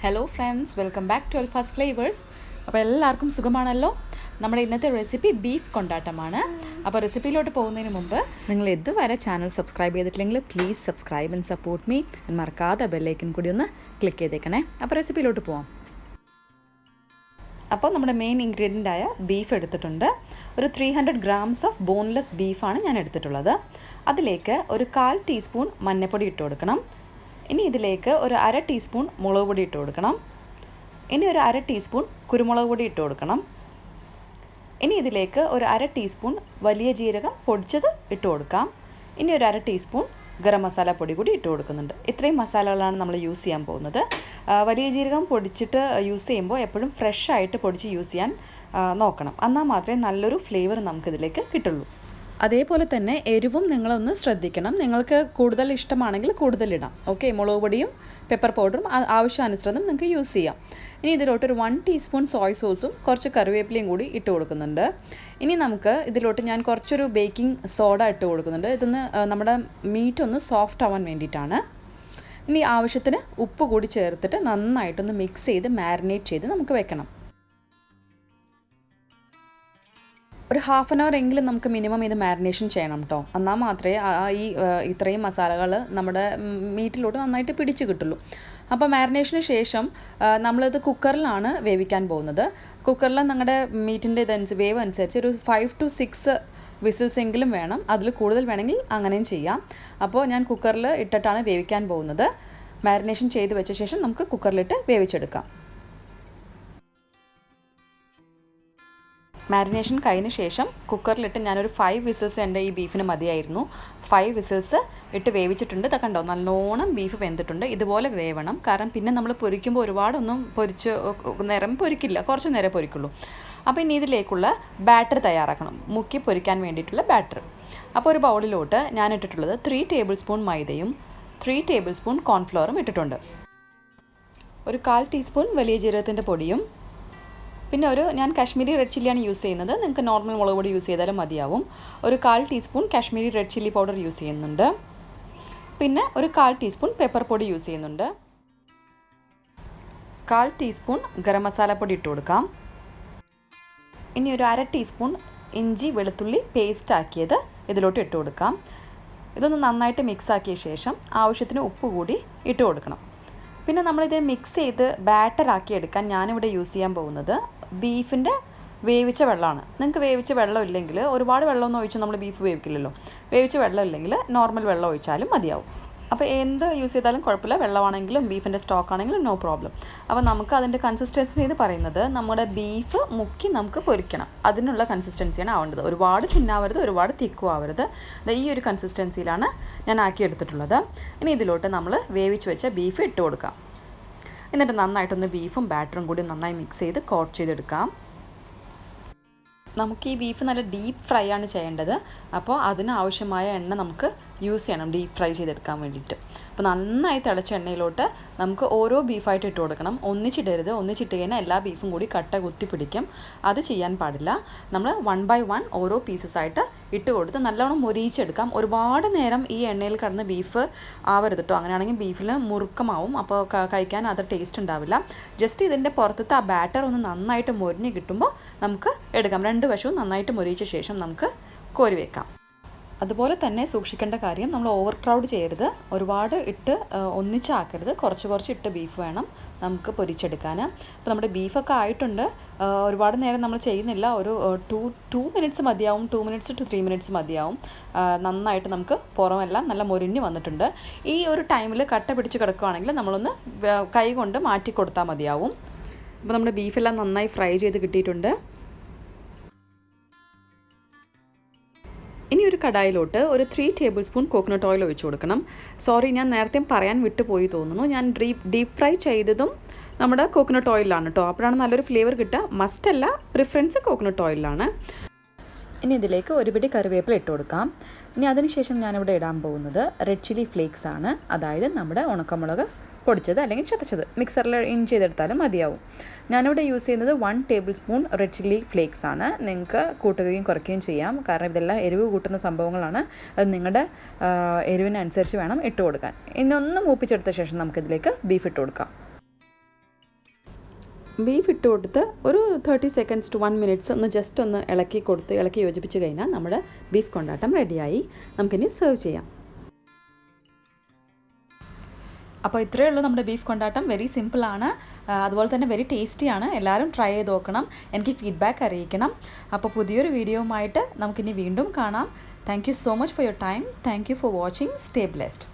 Hello friends, welcome back to Alpha's Flavors. അപ്പോൾ എല്ലാവർക്കും സുഖമാണല്ലോ. നമ്മുടെ ഇന്നത്തെ റെസിപ്പി ബീഫ് കൊണ്ടാട്ടമാണ്. അപ്പോൾ റെസിപ്പിയിലോട്ട് പോകുന്നതിന് മുമ്പ് നിങ്ങൾ ഇതുവരെ ചാനൽ സബ്സ്ക്രൈബ് ചെയ്തിട്ടില്ലെങ്കിൽ please subscribe and support me. മറക്കാതെ ബെല്ലൈക്കൻ കൂടി ഒന്ന് ക്ലിക്ക് ചെയ്തേക്കണേ. അപ്പോൾ റെസിപ്പിയിലോട്ട് പോവാം. അപ്പോൾ നമ്മുടെ മെയിൻ ഇൻഗ്രീഡിയൻ്റായ ബീഫ് എടുത്തിട്ടുണ്ട്. ഒരു 300 grams ഓഫ് ബോൺലെസ് ബീഫാണ് ഞാൻ എടുത്തിട്ടുള്ളത്. അതിലേക്ക് ഒരു 1/4 ടീസ്പൂൺ മഞ്ഞൾപ്പൊടി ഇട്ട് കൊടുക്കണം. ഇനി ഇതിലേക്ക് ഒരു 1/2 ടീസ്പൂൺ മുളക് പൊടി ഇട്ട് കൊടുക്കണം. ഇനി ഒരു 1/2 ടീസ്പൂൺ കുരുമുളക് പൊടി ഇട്ട് കൊടുക്കണം. ഇനി ഇതിലേക്ക് ഒരു 1/2 ടീസ്പൂൺ വലിയ ജീരകം പൊടിച്ചത് ഇട്ട് കൊടുക്കാം. ഇനി ഒരു 1/2 ടീസ്പൂൺ ഗരം മസാല പൊടി കൂടി ഇട്ട് കൊടുക്കുന്നുണ്ട്. ഇത്രയും മസാലകളാണ് നമ്മൾ യൂസ് ചെയ്യാൻ പോകുന്നത്. വലിയ ജീരകം പൊടിച്ചിട്ട് യൂസ് ചെയ്യുമ്പോൾ എപ്പോഴും ഫ്രഷ് ആയിട്ട് പൊടിച്ച് യൂസ് ചെയ്യാൻ നോക്കണം. എന്നാൽ മാത്രമേ നല്ലൊരു ഫ്ലേവർ നമുക്കിതിലേക്ക് കിട്ടുള്ളൂ. അതേപോലെ തന്നെ എരിവും നിങ്ങളൊന്ന് ശ്രദ്ധിക്കണം. നിങ്ങൾക്ക് കൂടുതൽ ഇഷ്ടമാണെങ്കിൽ കൂടുതലിടാം. ഓക്കെ, മുളക് പൊടിയും പെപ്പർ പൗഡറും ആവശ്യാനുസരണം നിങ്ങൾക്ക് യൂസ് ചെയ്യാം. ഇനി ഇതിലോട്ട് ഒരു 1 ടീസ്പൂൺ സോയ് സോസും കുറച്ച് കറിവേപ്പിലയും കൂടി ഇട്ട് കൊടുക്കുന്നുണ്ട്. ഇനി നമുക്ക് ഇതിലോട്ട് ഞാൻ കുറച്ചൊരു ബേക്കിംഗ് സോഡ ഇട്ട് കൊടുക്കുന്നുണ്ട്. ഇതൊന്ന് നമ്മുടെ മീറ്റ് ഒന്ന് സോഫ്റ്റ് ആവാൻ വേണ്ടിയിട്ടാണ്. ഇനി ആവശ്യത്തിന് ഉപ്പ് കൂടി ചേർത്തിട്ട് നന്നായിട്ടൊന്ന് മിക്സ് ചെയ്ത് മാരിനേറ്റ് ചെയ്ത് നമുക്ക് വെക്കണം. ഒരു 1/2 an hour എങ്കിലും നമുക്ക് മിനിമം ഇത് മാരിനേഷൻ ചെയ്യണം കേട്ടോ. എന്നാൽ മാത്രമേ ഈ ഇത്രയും മസാലകൾ നമ്മുടെ മീറ്റിലോട്ട് നന്നായിട്ട് പിടിച്ച് കിട്ടുള്ളൂ. അപ്പോൾ മാരിനേഷന് ശേഷം നമ്മളിത് കുക്കറിലാണ് വേവിക്കാൻ പോകുന്നത്. കുക്കറിൽ നിങ്ങളുടെ മീറ്റിൻ്റെ വേവ് അനുസരിച്ച് ഒരു 5 to 6 വിസിൽസ് എങ്കിലും വേണം. അതിൽ കൂടുതൽ വേണമെങ്കിൽ അങ്ങനെയും ചെയ്യാം. അപ്പോൾ ഞാൻ കുക്കറിൽ ഇട്ടിട്ടാണ് വേവിക്കാൻ പോകുന്നത്. മാരിനേഷൻ ചെയ്ത് വെച്ച ശേഷം നമുക്ക് കുക്കറിലിട്ട് വേവിച്ചെടുക്കാം. മാരിനേഷൻ കഴിഞ്ഞ ശേഷം കുക്കറിലിട്ട് ഞാനൊരു 5 വിസിൽസ് എൻ്റെ ഈ ബീഫിന് മതിയായിരുന്നു. 5 വിസിൽസ് ഇട്ട് വേവിച്ചിട്ടുണ്ട്. ഇതൊക്കെ കണ്ടോ, നല്ലോണം ബീഫ് വെന്തിട്ടുണ്ട്. ഇതുപോലെ വേവണം. കാരണം പിന്നെ നമ്മൾ പൊരിക്കുമ്പോൾ ഒരുപാടൊന്നും നേരം പൊരിക്കില്ല, കുറച്ച് നേരം പൊരിക്കുള്ളൂ. അപ്പോൾ ഇനി ഇതിലേക്കുള്ള ബാറ്റർ തയ്യാറാക്കണം, മുക്കി പൊരിക്കാൻ വേണ്ടിയിട്ടുള്ള ബാറ്റർ. അപ്പോൾ ഒരു ബൗളിലോട്ട് ഞാൻ ഇട്ടിട്ടുള്ളത് 3 ടേബിൾ സ്പൂൺ മൈദയും 3 ടേബിൾ സ്പൂൺ കോൺഫ്ലോറും ഇട്ടിട്ടുണ്ട്. ഒരു 1/4 ടീസ്പൂൺ വലിയ ജീരകത്തിൻ്റെ പൊടിയും പിന്നെ ഞാൻ കാശ്മീരി റെഡ് ചില്ലിയാണ് യൂസ് ചെയ്യുന്നത്. നിങ്ങൾക്ക് നോർമൽ മുളക് പൊടി യൂസ് ചെയ്താലും മതിയാവും. ഒരു 1/4 teaspoon Kashmiri red chilli powder use ചെയ്യുന്നുണ്ട്. പിന്നെ ഒരു 1/4 ടീസ്പൂൺ പെപ്പർ പൊടി യൂസ് ചെയ്യുന്നുണ്ട്. 1/4 ടീസ്പൂൺ ഗരം മസാല പൊടി ഇട്ട് കൊടുക്കാം. ഇനി ഒരു 1/2 ടീസ്പൂൺ ഇഞ്ചി വെളുത്തുള്ളി പേസ്റ്റ് ആക്കിയത് ഇതിലോട്ട് ഇട്ട് കൊടുക്കാം. ഇതൊന്ന് നന്നായിട്ട് മിക്സ് ആക്കിയ ശേഷം ആവശ്യത്തിന് ഉപ്പ് കൂടി ഇട്ട് കൊടുക്കണം. പിന്നെ നമ്മളിത് മിക്സ് ചെയ്ത് ബാറ്ററാക്കി എടുക്കാൻ ഞാനിവിടെ യൂസ് ചെയ്യാൻ പോകുന്നത് ബീഫിൻ്റെ വേവിച്ച വെള്ളമാണ്. നിങ്ങൾക്ക് വേവിച്ച വെള്ളം ഇല്ലെങ്കിൽ ഒരുപാട് വെള്ളമൊന്നും ഒഴിച്ച് നമ്മൾ ബീഫ് വേവിക്കില്ലല്ലോ. വേവിച്ച വെള്ളം ഇല്ലെങ്കിൽ നോർമൽ വെള്ളം ഒഴിച്ചാലും മതിയാവും. അപ്പോൾ എന്ത് യൂസ് ചെയ്താലും കുഴപ്പമില്ല. വെള്ളമാണെങ്കിലും ബീഫിൻ്റെ സ്റ്റോക്ക് ആണെങ്കിലും നോ പ്രോബ്ലം. അപ്പോൾ നമുക്ക് അതിൻ്റെ കൺസിസ്റ്റൻസി എന്ന് പറയുന്നത് നമ്മുടെ ബീഫ് മുക്കി നമുക്ക് പൊരിക്കണം. അതിനുള്ള കൺസിസ്റ്റൻസിയാണ് ആവേണ്ടത്. ഒരുപാട് തിന്നാവരുത്, ഒരുപാട് തിക്കും ആവരുത്. ഈ ഒരു കൺസിസ്റ്റൻസിയിലാണ് ഞാൻ ആക്കിയെടുത്തിട്ടുള്ളത്. ഇനി ഇതിലോട്ട് നമ്മൾ വേവിച്ച് വെച്ച ബീഫ് ഇട്ട് കൊടുക്കാം. എന്നിട്ട് നന്നായിട്ടൊന്ന് ബീഫും ബാറ്ററും കൂടി നന്നായി മിക്സ് ചെയ്ത് കോട്ട് ചെയ്തെടുക്കാം. നമുക്ക് ഈ ബീഫ് നല്ല ഡീപ്പ് ഫ്രൈ ആണ് ചെയ്യേണ്ടത്. അപ്പോൾ അതിനാവശ്യമായ എണ്ണ നമുക്ക് യൂസ് ചെയ്യണം ഡീപ്പ് ഫ്രൈ ചെയ്തെടുക്കാൻ വേണ്ടിയിട്ട്. അപ്പോൾ നന്നായി തിളച്ച എണ്ണയിലോട്ട് നമുക്ക് ഓരോ ബീഫായിട്ട് ഇട്ട് കൊടുക്കണം. ഒന്നിച്ചിടരുത്. ഒന്നിച്ചിട്ട് കഴിഞ്ഞാൽ എല്ലാ ബീഫും കൂടി കട്ട കുത്തി പിടിക്കും. അത് ചെയ്യാൻ പാടില്ല. നമ്മൾ 1 by 1 ഓരോ പീസസായിട്ട് ഇട്ട് കൊടുത്ത് നല്ലോണം മൊരിയിച്ചെടുക്കാം. ഒരുപാട് നേരം ഈ എണ്ണയിൽ കിടന്ന് ബീഫ് ആവരുത് കേട്ടോ. അങ്ങനെയാണെങ്കിൽ ബീഫിൽ മുറുക്കമാവും. അപ്പോൾ കഴിക്കാൻ അത് ടേസ്റ്റ് ഉണ്ടാവില്ല. ജസ്റ്റ് ഇതിൻ്റെ പുറത്തത്തെ ആ ബാറ്റർ ഒന്ന് നന്നായിട്ട് മൊരിഞ്ഞ് കിട്ടുമ്പോൾ നമുക്ക് എടുക്കാം. 2 വശവും നന്നായിട്ട് മൊരിയിച്ച ശേഷം നമുക്ക് കോരി വെക്കാം. അതുപോലെ തന്നെ സൂക്ഷിക്കേണ്ട കാര്യം, നമ്മൾ ഓവർ ക്രൗഡ് ചെയ്യരുത്. ഒരുപാട് ഇട്ട് ഒന്നിച്ചാക്കരുത്. കുറച്ച് ഇട്ട് ബീഫ് വേണം നമുക്ക് പൊരിച്ചെടുക്കാൻ. അപ്പോൾ നമ്മുടെ ബീഫൊക്കെ ആയിട്ടുണ്ട്. ഒരുപാട് നേരം നമ്മൾ ചെയ്യുന്നില്ല. ഒരു 2 മിനിറ്റ്സ് മതിയാവും. 2 മിനിറ്റ്സ് to 3 മിനിറ്റ്സ് മതിയാവും. നന്നായിട്ട് നമുക്ക് പുറമെല്ലാം നല്ല മൊരിഞ്ഞ് വന്നിട്ടുണ്ട്. ഈ ഒരു ടൈമിൽ കട്ട പിടിച്ച് കിടക്കുകയാണെങ്കിൽ നമ്മളൊന്ന് കൈ കൊണ്ട് മാറ്റി കൊടുത്താൽ മതിയാവും. അപ്പോൾ നമ്മുടെ ബീഫെല്ലാം നന്നായി ഫ്രൈ ചെയ്ത് കിട്ടിയിട്ടുണ്ട്. ഇനി ഒരു കടായിലോട്ട് ഒരു 3 ടേബിൾ സ്പൂൺ കോക്കനട്ട് ഓയിൽ ഒഴിച്ച് കൊടുക്കണം. സോറി, ഞാൻ നേരത്തെ പറയാൻ വിട്ടുപോയി തോന്നുന്നു. ഞാൻ ഡീപ്പ് ഫ്രൈ ചെയ്തതും നമ്മുടെ കോക്കനട്ട് ഓയിലാണ് കേട്ടോ. അപ്പോഴാണ് നല്ലൊരു ഫ്ലേവർ കിട്ടുക. മസ്റ്റല്ല, പ്രിഫറൻസ് കോക്കനട്ട് ഓയിലാണ്. ഇനി ഇതിലേക്ക് ഒരു പിടി കറിവേപ്പില ഇട്ട് കൊടുക്കാം. ഇനി അതിനുശേഷം ഞാനിവിടെ ഇടാൻ പോകുന്നത് റെഡ് ചില്ലി ഫ്ലേക്സ് ആണ്. അതായത് നമ്മുടെ ഉണക്കമുളക് പൊടിച്ചത് അല്ലെങ്കിൽ ചതച്ചത്. മിക്സറിൽ ഇൻ ചെയ്തെടുത്താലും മതിയാവും. ഞാനിവിടെ യൂസ് ചെയ്യുന്നത് 1 table spoon red chilli flakes ആണ്. നിങ്ങൾക്ക് കൂട്ടുകയും കുറയ്ക്കുകയും ചെയ്യാം. കാരണം ഇതെല്ലാം എരിവ് കൂട്ടുന്ന സംഭവങ്ങളാണ്. അത് നിങ്ങളുടെ എരിവിനനുസരിച്ച് വേണം ഇട്ട് കൊടുക്കാൻ. ഇനി ഒന്ന് മൂപ്പിച്ചെടുത്ത ശേഷം നമുക്കിതിലേക്ക് ബീഫ് ഇട്ട് കൊടുക്കാം. ബീഫ് ഇട്ട് കൊടുത്ത് ഒരു 30 സെക്കൻഡ്സ് ടു 1 മിനിറ്റ്സ് ഒന്ന് ജസ്റ്റ് ഒന്ന് ഇളക്കി യോജിപ്പിച്ച് കഴിഞ്ഞാൽ നമ്മുടെ ബീഫ് കൊണ്ടാട്ടം റെഡിയായി. നമുക്കിനി സെർവ് ചെയ്യാം. അപ്പോൾ ഇത്രയേ ഉള്ളൂ നമ്മുടെ ബീഫ് കൊണ്ടാട്ടം. വെരി സിമ്പിളാണ്, അതുപോലെ തന്നെ വെരി ടേസ്റ്റിയാണ്. എല്ലാവരും ട്രൈ ചെയ്ത് നോക്കണം, എനിക്ക് ഫീഡ്ബാക്ക് അറിയിക്കണം. അപ്പോൾ പുതിയൊരു വീഡിയോയുമായിട്ട് നമുക്കിനി വീണ്ടും കാണാം. Thank you so much for your time. Thank you for watching. Stay blessed.